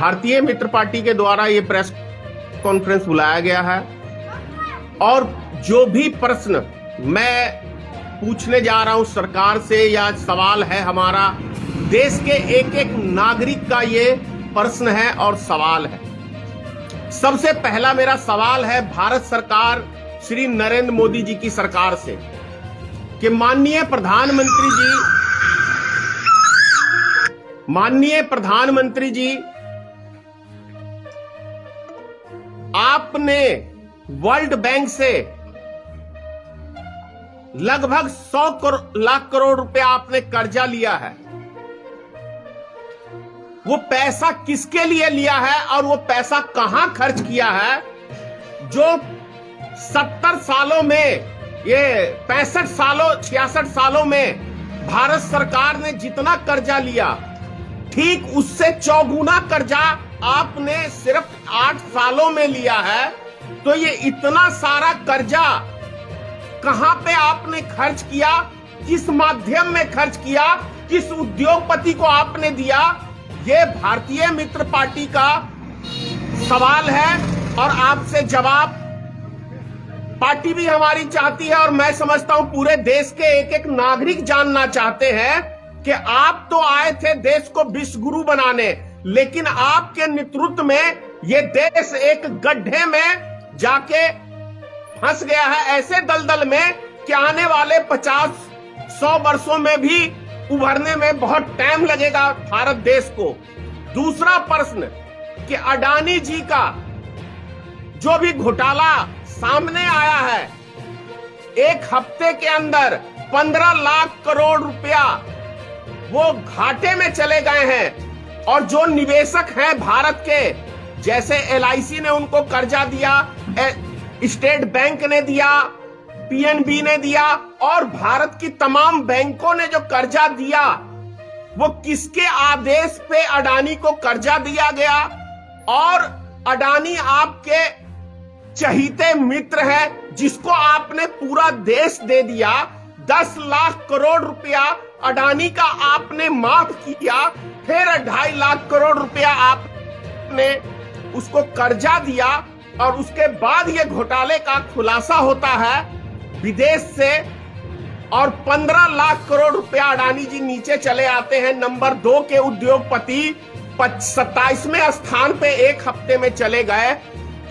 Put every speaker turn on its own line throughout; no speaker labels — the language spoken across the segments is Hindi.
भारतीय मित्र पार्टी के द्वारा ये प्रेस कॉन्फ्रेंस बुलाया गया है और जो भी प्रश्न मैं पूछने जा रहा हूं सरकार से या सवाल है हमारा, देश के एक एक नागरिक का ये प्रश्न है और सवाल है। सबसे पहला मेरा सवाल है भारत सरकार श्री नरेंद्र मोदी जी की सरकार से कि माननीय प्रधानमंत्री जी आपने वर्ल्ड बैंक से लगभग 100 लाख करोड़ रुपया आपने कर्जा लिया है। वो पैसा किसके लिए लिया है और वो पैसा कहां खर्च किया है? जो 70 सालों में, ये 65 सालों 66 सालों में भारत सरकार ने जितना कर्जा लिया, ठीक उससे चौगुना कर्जा आपने सिर्फ 8 सालों में लिया है। तो ये इतना सारा कर्जा कहां पे आपने खर्च किया, किस माध्यम में खर्च किया, किस उद्योगपति को आपने दिया? ये भारतीय मित्र पार्टी का सवाल है और आपसे जवाब पार्टी भी हमारी चाहती है और मैं समझता हूं पूरे देश के एक एक नागरिक जानना चाहते हैं कि आप तो आए थे देश को विश्व गुरु बनाने, लेकिन आपके नेतृत्व में ये देश एक गड्ढे में जाके फंस गया है, ऐसे दलदल में कि आने वाले 50-100 वर्षों में भी उभरने में बहुत टाइम लगेगा भारत देश को। दूसरा प्रश्न कि अडानी जी का जो भी घोटाला सामने आया है, एक हफ्ते के अंदर 15 लाख करोड़ रुपया वो घाटे में चले गए हैं और जो निवेशक हैं भारत के, जैसे LIC ने उनको कर्जा दिया, स्टेट बैंक ने दिया, PNB ने दिया और भारत की तमाम बैंकों ने जो कर्जा दिया, वो किसके आदेश पे अडानी को कर्जा दिया गया? और अडानी आपके चहीते मित्र है जिसको आपने पूरा देश दे दिया। 10 लाख करोड़ रुपया अडानी का आपने माफ किया, फिर 2.5 लाख करोड़ रुपया आपने उसको कर्जा दिया और उसके बाद ये घोटाले का खुलासा होता है विदेश से और 15 लाख करोड़ रुपया अडानी जी नीचे चले आते हैं। नंबर 2 के उद्योगपति 27वें स्थान पे एक हफ्ते में चले गए।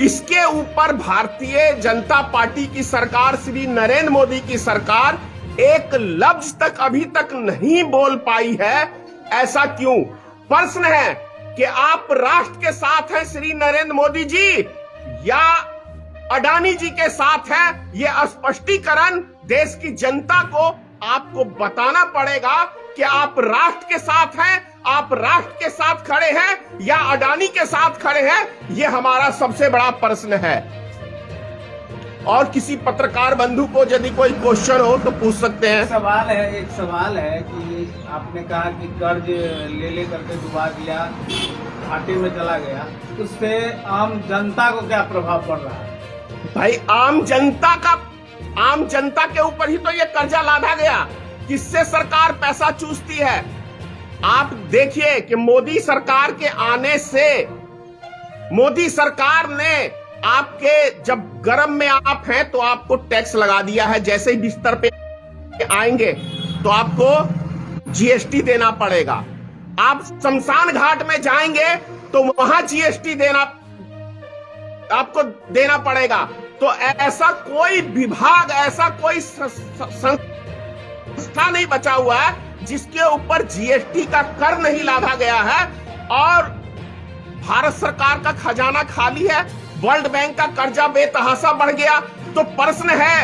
इसके ऊपर भारतीय जनता पार्टी की सरकार, श्री नरेंद्र मोदी की सरकार एक लफ्ज तक अभी तक नहीं बोल पाई है। ऐसा क्यों? प्रश्न है कि आप राष्ट्र के साथ हैं श्री नरेंद्र मोदी जी या अडानी जी के साथ हैं? ये स्पष्टीकरण देश की जनता को आपको बताना पड़ेगा कि आप राष्ट्र के साथ हैं, आप राष्ट्र के साथ खड़े हैं या अडानी के साथ खड़े हैं? ये हमारा सबसे बड़ा प्रश्न है। और किसी पत्रकार बंधु को यदि कोई क्वेश्चन हो तो पूछ सकते हैं।
एक सवाल है कि आपने कहा कि कर्ज ले करके डुबा दिया, घाटे में चला गया, उससे आम जनता को क्या प्रभाव पड़ रहा है?
भाई आम जनता के ऊपर ही तो ये कर्जा लादा गया। किससे सरकार पैसा चूसती है? आप देखिए कि मोदी सरकार के आने से, मोदी सरकार ने आपके, जब गर्म में आप हैं तो आपको टैक्स लगा दिया है, जैसे ही बिस्तर पे आएंगे तो आपको GST देना पड़ेगा। आप शमशान घाट में जाएंगे तो वहां GST आपको देना पड़ेगा। तो ऐसा कोई विभाग, ऐसा कोई संस्था नहीं बचा हुआ है जिसके ऊपर GST का कर नहीं लादा गया है। और भारत सरकार का खजाना खाली है, वर्ल्ड बैंक का कर्जा बेतहाशा बढ़ गया। तो प्रश्न है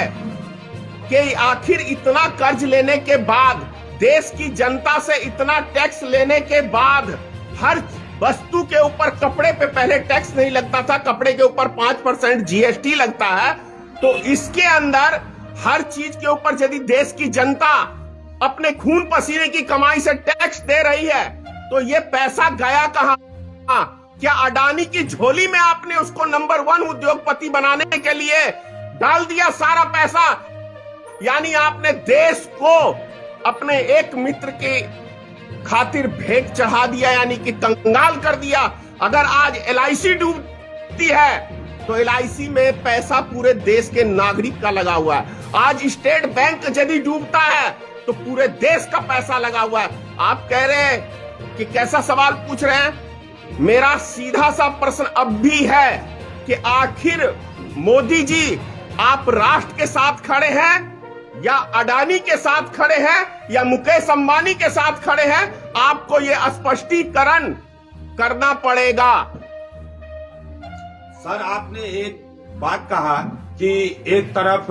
कि आखिर इतना कर्ज लेने के बाद, देश की जनता से इतना टैक्स लेने के बाद, हर वस्तु के ऊपर, कपड़े पे पहले टैक्स नहीं लगता था, कपड़े के ऊपर 5% GST लगता है। तो इसके अंदर हर चीज के ऊपर यदि देश की जनता अपने खून पसीने की कमाई से टैक्स दे रही है तो ये पैसा गया कहां? क्या अडानी की झोली में आपने उसको नंबर 1 उद्योगपति बनाने के लिए डाल दिया सारा पैसा? यानी आपने देश को अपने एक मित्र की खातिर भेंट चढ़ा दिया, यानी कि कंगाल कर दिया। अगर आज LIC डूबती है तो LIC में पैसा पूरे देश के नागरिक का लगा हुआ है। आज स्टेट बैंक यदि डूबता है तो पूरे देश का पैसा लगा हुआ है। आप कह रहे हैं कि कैसा सवाल पूछ रहे हैं? मेरा सीधा सा प्रश्न अब भी है कि आखिर मोदी जी आप राष्ट्र के साथ खड़े हैं या अडानी के साथ खड़े हैं या मुकेश अंबानी के साथ खड़े हैं? आपको यह स्पष्टीकरण करना पड़ेगा।
सर, आपने एक बात कहा कि एक तरफ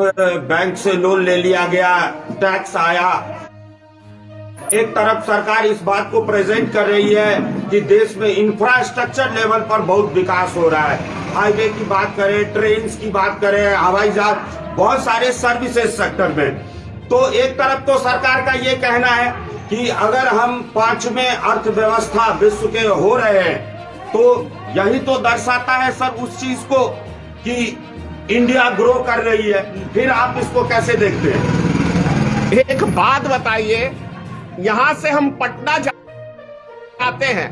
बैंक से लोन ले लिया गया, टैक्स आया, एक तरफ सरकार इस बात को प्रेजेंट कर रही है कि देश में इंफ्रास्ट्रक्चर लेवल पर बहुत विकास हो रहा है। हाईवे की बात करें, ट्रेन की बात करें, हवाई जहाज, बहुत सारे सर्विसेज सेक्टर में। तो एक तरफ तो सरकार का ये कहना है कि अगर हम 5वें अर्थव्यवस्था विश्व के हो रहे हैं तो यही तो दर्शाता है सर उस चीज को कि इंडिया ग्रो कर रही है। फिर आप इसको कैसे देखते हैं?
एक बात बताइए, यहां से हम पटना जाते हैं,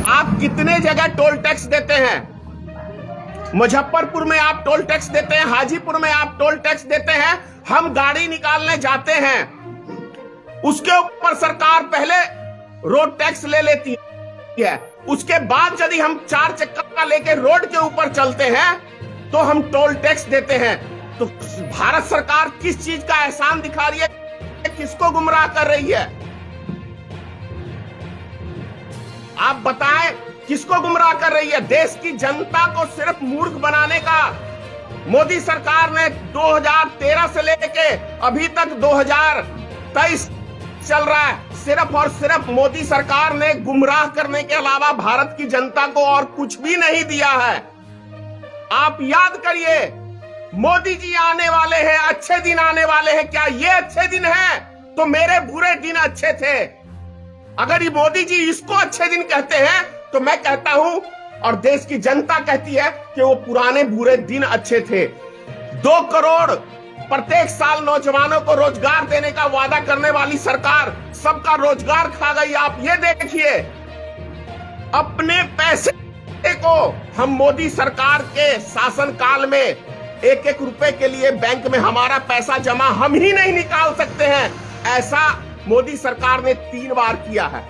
आप कितने जगह टोल टैक्स देते हैं? मुजफ्फरपुर में आप टोल टैक्स देते हैं, हाजीपुर में आप टोल टैक्स देते हैं। हम गाड़ी निकालने जाते हैं, उसके ऊपर सरकार पहले रोड टैक्स ले लेती है, उसके बाद यदि हम 4 चक्का लेके रोड के ऊपर चलते हैं तो हम टोल टैक्स देते हैं। तो भारत सरकार किस चीज का एहसान दिखा रही है, किसको गुमराह कर रही है? आप बताएं, किसको गुमराह कर रही है? देश की जनता को सिर्फ मूर्ख बनाने का मोदी सरकार ने 2013 से लेके अभी तक 2023 चल रहा है। सिर्फ और सिर्फ मोदी सरकार ने गुमराह करने के अलावा भारत की जनता को और कुछ भी नहीं दिया है। आप याद करिए, मोदी जी आने वाले हैं, अच्छे दिन आने वाले हैं। क्या ये अच्छे दिन हैं? तो मेरे बुरे दिन अच्छे थे। अगर ये मोदी जी इसको अच्छे दिन कहते हैं तो मैं कहता हूं और देश की जनता कहती है कि वो पुराने बुरे दिन अच्छे थे। 2 करोड़ प्रत्येक साल नौजवानों को रोजगार देने का वादा करने वाली सरकार सबका रोजगार खा गई। आप ये देखिए, अपने पैसे को हम मोदी सरकार के शासनकाल में 1-1 रुपए के लिए बैंक में हमारा पैसा जमा हम ही नहीं निकाल सकते हैं। ऐसा मोदी सरकार ने 3 बार किया है।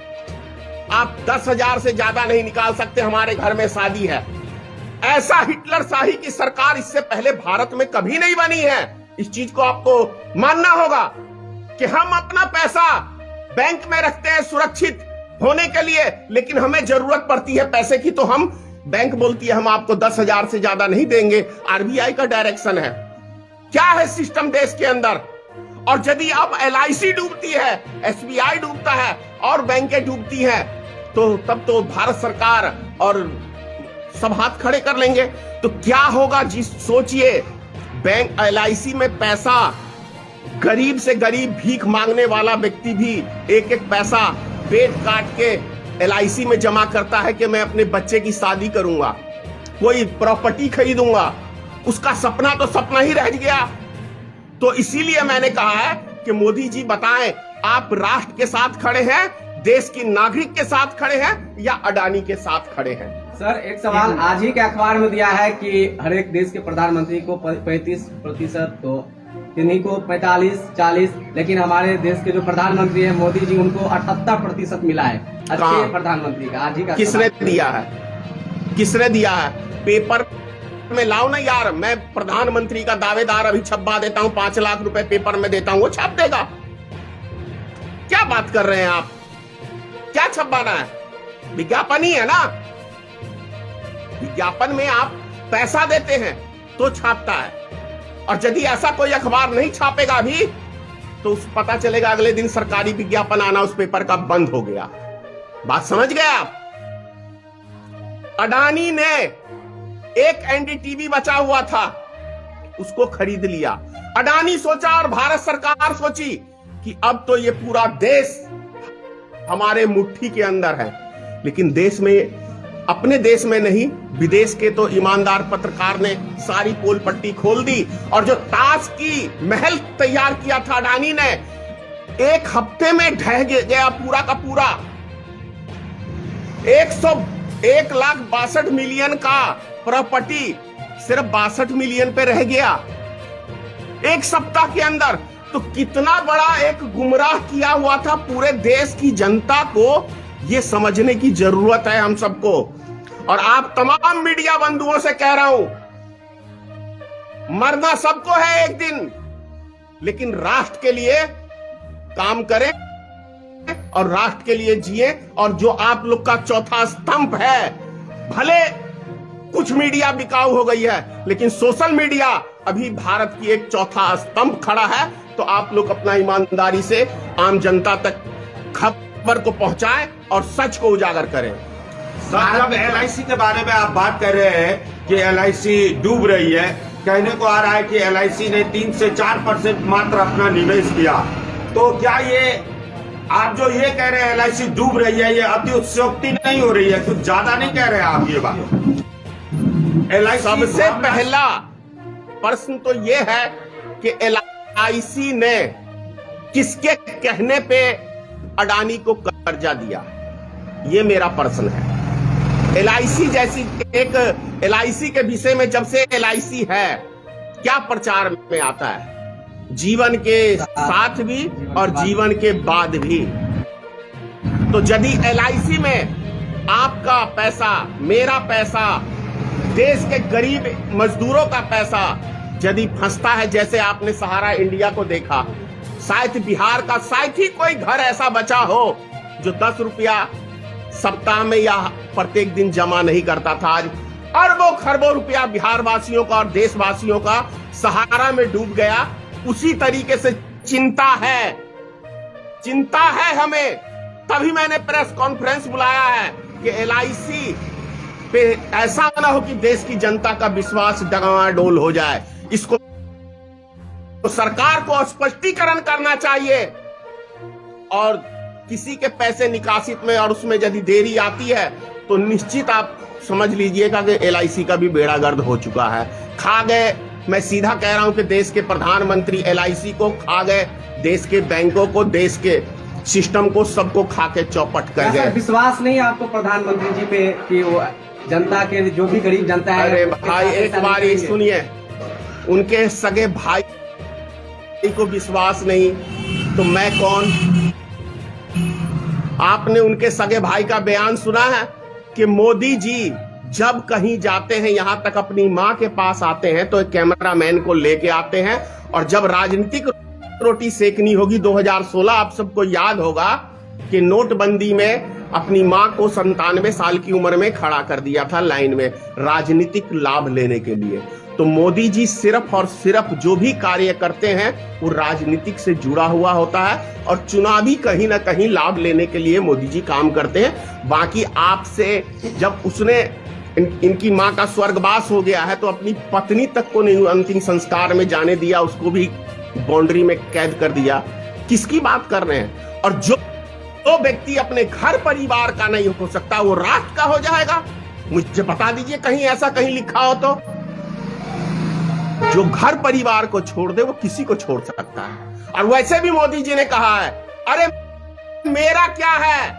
आप 10,000 से ज्यादा नहीं निकाल सकते, हमारे घर में शादी है। ऐसा हिटलर शाही की सरकार इससे पहले भारत में कभी नहीं बनी है। इस चीज को आपको मानना होगा कि हम अपना पैसा बैंक में रखते हैं सुरक्षित होने के लिए, लेकिन हमें जरूरत पड़ती है पैसे की तो हम, बैंक बोलती है हम आपको 10,000 से ज्यादा नहीं देंगे। RBI का डायरेक्शन है। क्या है सिस्टम देश के अंदर? और यदि अब LIC डूबती है, SBI डूबता है और बैंकें डूबती हैं, तो तब तो भारत सरकार और सब हाथ खड़े कर लेंगे। तो क्या होगा जी, सोचिए। बैंक LIC में पैसा, गरीब से गरीब भीख मांगने वाला व्यक्ति भी 1-1 पैसा पेट काट के LIC में जमा करता है कि मैं अपने बच्चे की शादी करूंगा, कोई प्रॉपर्टी खरीदूंगा। उसका सपना तो सपना ही रह गया। तो इसीलिए मैंने कहा है कि मोदी जी बताएं, आप राष्ट्र के साथ खड़े हैं, देश की नागरिक के साथ खड़े हैं या अडानी के साथ खड़े हैं?
सर, एक सवाल आज ही के अखबार में दिया है कि हर एक देश के प्रधानमंत्री को 35%, तो इन्हीं को 45-40, लेकिन हमारे देश के जो प्रधानमंत्री है मोदी जी, उनको 78% मिला है अच्छे प्रधानमंत्री का। आज ही का
किसने दिया है? किसने दिया है? पेपर में लाओ ना यार। मैं प्रधानमंत्री का दावेदार अभी छपवा देता हूं, 5 लाख रुपए पेपर में देता हूं, वो छाप देगा। क्या बात कर रहे हैं आप? क्या छपवाना है? विज्ञापन ही है ना। विज्ञापन में आप पैसा देते हैं तो छापता है, और यदि ऐसा कोई अखबार नहीं छापेगा अभी तो पता चलेगा अगले दिन सरकारी विज्ञापन आना उस पेपर का बंद हो गया। बात समझ गए आप? अडानी ने एक NDTV बचा हुआ था, उसको खरीद लिया। अडानी सोचा और भारत सरकार सोची कि अब तो ये पूरा देश हमारे मुट्ठी के अंदर है। लेकिन देश में, अपने देश में नहीं, विदेश के तो ईमानदार पत्रकार ने सारी पोल पट्टी खोल दी। और जो ताश की महल तैयार किया था अडानी ने, 1 हफ्ते में ढह गया पूरा का पूरा। 1,62 मिलियन का प्रॉपर्टी सिर्फ 62 मिलियन पे रह गया एक सप्ताह के अंदर। तो कितना बड़ा एक गुमराह किया हुआ था पूरे देश की जनता को, यह समझने की जरूरत है हम सबको। और आप तमाम मीडिया बंधुओं से कह रहा हूं, मरना सबको है एक दिन, लेकिन राष्ट्र के लिए काम करें और राष्ट्र के लिए जिए। और जो आप लोग का चौथा स्तंभ है, भले कुछ मीडिया बिकाऊ हो गई है, लेकिन सोशल मीडिया अभी भारत की एक चौथा स्तंभ खड़ा है। तो आप लोग अपना ईमानदारी से आम जनता तक खबर को पहुंचाएं और सच को उजागर करें।
सर, जब LIC के बारे में आप बात कर रहे हैं कि LIC डूब रही है, कहने को आ रहा है कि LIC ने 3 से 4% मात्र अपना निवेश किया, तो क्या ये आप जो ये कह रहे हैं LIC डूब रही है, ये अतिशयोक्ति नहीं हो रही है? कुछ ज्यादा नहीं कह रहे हैं आप ये बात? LIC
सबसे पहला प्रश्न तो ये है कि LIC ने किसके कहने पे अडानी को कर्जा दिया, ये मेरा प्रश्न है। LIC जैसी एक LIC के विषय में जब से LIC है, क्या प्रचार में आता है? जीवन के साथ भी और जीवन के बाद भी। तो यदि LIC में आपका पैसा, मेरा पैसा, देश के गरीब मजदूरों का पैसा यदि फंसता है, जैसे आपने सहारा इंडिया को देखा, शायद बिहार का शायद ही कोई घर ऐसा बचा हो जो 10 रुपया सप्ताह में या प्रत्येक दिन जमा नहीं करता था। आज अरबों खरबों रुपया बिहार वासियों का और देशवासियों का सहारा में डूब गया। उसी तरीके से चिंता है हमें, तभी मैंने प्रेस कॉन्फ्रेंस बुलाया है कि LIC पे ऐसा ना हो कि देश की जनता का विश्वास डगमाडोल हो जाए। इसको तो सरकार को स्पष्टीकरण करना चाहिए। और किसी के पैसे निकासित में और उसमें यदि देरी आती है तो निश्चित आप समझ लीजिएगा कि LIC का भी बेड़ा गर्द हो चुका है। खा गए, मैं सीधा कह रहा हूं कि देश के प्रधानमंत्री LIC को खा गए, देश के बैंकों को, देश के सिस्टम को, सबको खा के चौपट कर गए।
विश्वास नहीं आपको प्रधानमंत्री जी पे कि वो जनता के, जो भी गरीब जनता है?
अरे भाई, एक बार ये सुनिए, उनके सगे भाई को विश्वास नहीं तो मैं कौन? आपने उनके सगे भाई का बयान सुना है कि मोदी जी जब कहीं जाते हैं, यहां तक अपनी मां के पास आते हैं तो एक कैमरामैन को लेके आते हैं। और जब राजनीतिक रोटी सेकनी होगी 2016, आप सबको याद होगा कि नोटबंदी में अपनी मां को 97 साल की उम्र में खड़ा कर दिया था लाइन में, राजनीतिक लाभ लेने के लिए। तो मोदी जी सिर्फ और सिर्फ जो भी कार्य करते हैं वो राजनीतिक से जुड़ा हुआ होता है और चुनावी कहीं ना कहीं लाभ लेने के लिए मोदी जी काम करते हैं। बाकी आपसे जब उसने इनकी मां का स्वर्गवास हो गया है तो अपनी पत्नी तक को नहीं अंतिम संस्कार में जाने दिया, उसको भी बाउंड्री में कैद कर दिया। किसकी बात कर रहे हैं? और जो व्यक्ति अपने घर परिवार का नहीं हो सकता वो राष्ट्र का हो जाएगा? मुझे बता दीजिए कहीं ऐसा कहीं लिखा हो तो। जो घर परिवार को छोड़ दे वो किसी को छोड़ सकता है। और वैसे भी मोदी जी ने कहा है, अरे मेरा क्या है,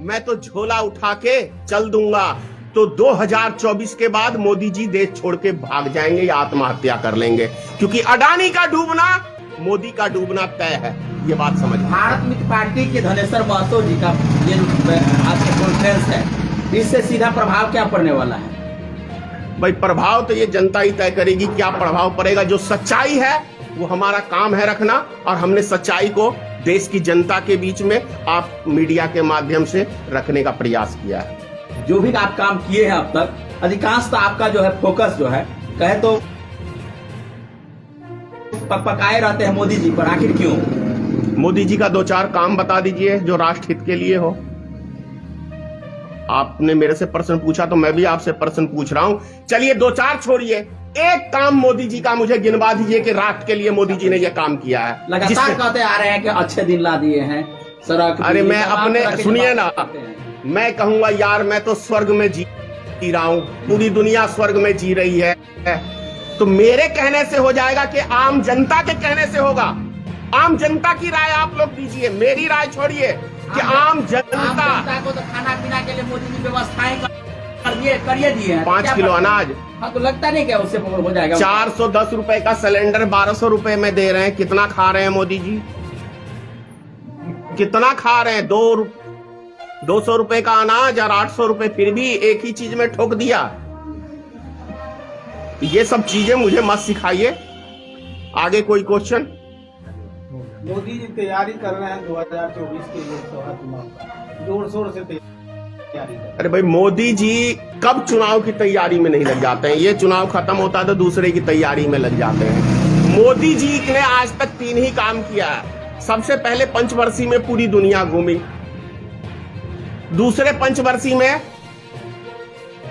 मैं तो झोला उठा के चल दूंगा। तो 2024 के बाद मोदी जी देश छोड़ के भाग जाएंगे या आत्महत्या कर लेंगे, क्योंकि अडानी का डूबना मोदी का डूबना तय है। ये बात समझ।
भारत मित्र पार्टी के धनेश्वर महतो जी का ये आज का कॉन्फ्रेंस है, इससे सीधा प्रभाव क्या पड़ने वाला है?
भाई प्रभाव तो ये जनता ही तय करेगी क्या प्रभाव पड़ेगा। जो सच्चाई है वो हमारा काम है रखना, और हमने सच्चाई को देश की जनता के बीच में आप मीडिया के माध्यम से रखने का प्रयास किया है।
जो भी आप काम किए हैं अब तक, अधिकांशतः आपका जो है फोकस जो है कहे तो पकाए रहते हैं मोदी जी पर, आखिर क्यों?
मोदी जी का 2-4 काम बता दीजिए जो राष्ट्र हित के लिए हो। आपने मेरे से प्रश्न पूछा तो मैं भी आपसे प्रश्न पूछ रहा हूं। चलिए 2-4 छोड़िए, एक काम मोदी जी का मुझे गिनवा दीजिए कि राष्ट्र के लिए मोदी जी ने यह काम किया है।
लगातार कहते आ रहे हैं कि अच्छे दिन ला दिए हैं, सड़क।
अरे मैं अपने, सुनिए ना, मैं कहूंगा यार मैं तो स्वर्ग में जी रहा हूं, पूरी दुनिया स्वर्ग में जी रही है, तो मेरे कहने से हो जाएगा कि आम जनता के कहने से होगा? आम जनता की राय आप लोग दीजिए, मेरी राय छोड़िए। कि आम
आम
जनता
जनता को तो खाना पीना के लिए मोदी जी व्यवस्थाएं करिए दिए हैं।
5
क्या
किलो
पता?
अनाज,
हाँ, तो लगता नहीं क्या उससे हो जाएगा?
410 रुपए का सिलेंडर 1200 रुपए में दे रहे हैं। कितना खा रहे हैं मोदी जी? कितना खा रहे हैं? 200 रुपए का अनाज और 800 रुपए, फिर भी एक ही चीज में ठोक दिया। ये सब चीजें मुझे मत सिखाइए। आगे कोई क्वेश्चन?
मोदी जी तैयारी कर रहे हैं 2024 के लोकसभा चुनाव का, जोर शोर से तैयारी कर रहे हैं।
अरे भाई, मोदी जी कब चुनाव की तैयारी में नहीं लग जाते हैं? ये चुनाव खत्म होता है तो दूसरे की तैयारी में लग जाते हैं। मोदी जी ने आज तक 3 ही काम किया है। सबसे पहले पंचवर्षीय में पूरी दुनिया घूमी, दूसरे पंचवर्षीय में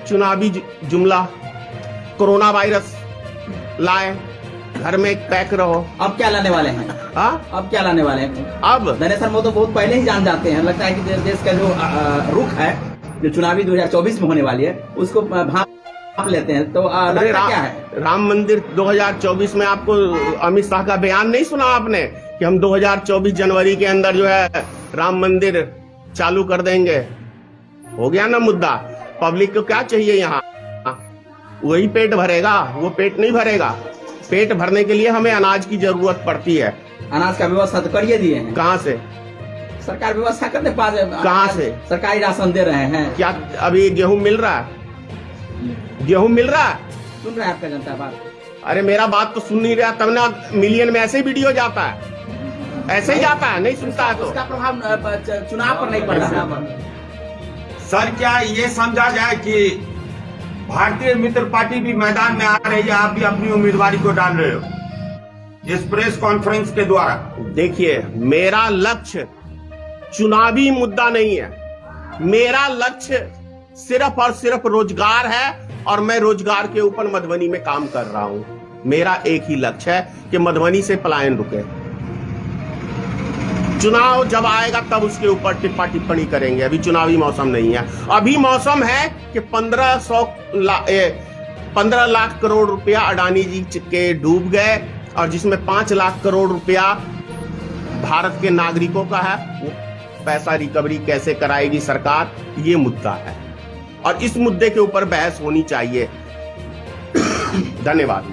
चुनावी जुमला, कोरोना वायरस लाए, घर में पैक रहो।
अब क्या लाने वाले हैं?
हाँ,
अब क्या लाने वाले हैं?
अब
दिनेश शर्मा तो बहुत पहले ही जान जाते हैं। लगता है कि देश का जो रुख है, जो चुनावी 2024 में होने वाली है, उसको भाप लेते हैं। तो
अरे
लगता क्या है?
राम मंदिर 2024 में आपको अमित शाह का बयान नहीं सुना आपने कि हम 2024 जनवरी के अंदर जो है राम मंदिर चालू कर देंगे? हो गया ना मुद्दा। पब्लिक को क्या चाहिए यहाँ? वही पेट भरेगा, वो पेट नहीं भरेगा। पेट भरने के लिए हमें अनाज की जरूरत पड़ती है।
अनाज का व्यवस्था तो करिए दिए हैं।
कहाँ से?
सरकार व्यवस्था करने पास
कहाँ से?
सरकारी राशन दे रहे हैं।
क्या अभी गेहूं मिल रहा है? गेहूं मिल रहा है?
सुन रहे हैं आपका जनता बात?
अरे मेरा बात तो सुन नहीं रहा, तब ना मिलियन में ऐसे ही वीडियो जाता है, ऐसे ही जाता है, नहीं सुनता है तो।
उसका प्रभाव चुनाव पर नहीं पड़ रहा है।
सर, क्या ये समझा जाए कि भारतीय मित्र पार्टी भी मैदान में आ रही है, आप भी अपनी उम्मीदवारी को डाल रहे हो इस प्रेस कॉन्फ्रेंस के द्वारा?
देखिए, मेरा लक्ष्य चुनावी मुद्दा नहीं है। मेरा लक्ष्य सिर्फ और सिर्फ रोजगार है, और मैं रोजगार के ऊपर मधुबनी में काम कर रहा हूं। मेरा एक ही लक्ष्य है कि मधुबनी से पलायन रुके। चुनाव जब आएगा तब उसके ऊपर टिप्पा टिप्पणी करेंगे। अभी चुनावी मौसम नहीं है। अभी मौसम है कि 15 लाख करोड़ रुपया अडानी जी के डूब गए, और जिसमें 5 लाख करोड़ रुपया भारत के नागरिकों का है। वो पैसा रिकवरी कैसे कराएगी सरकार, ये मुद्दा है, और इस मुद्दे के ऊपर बहस होनी चाहिए। धन्यवाद।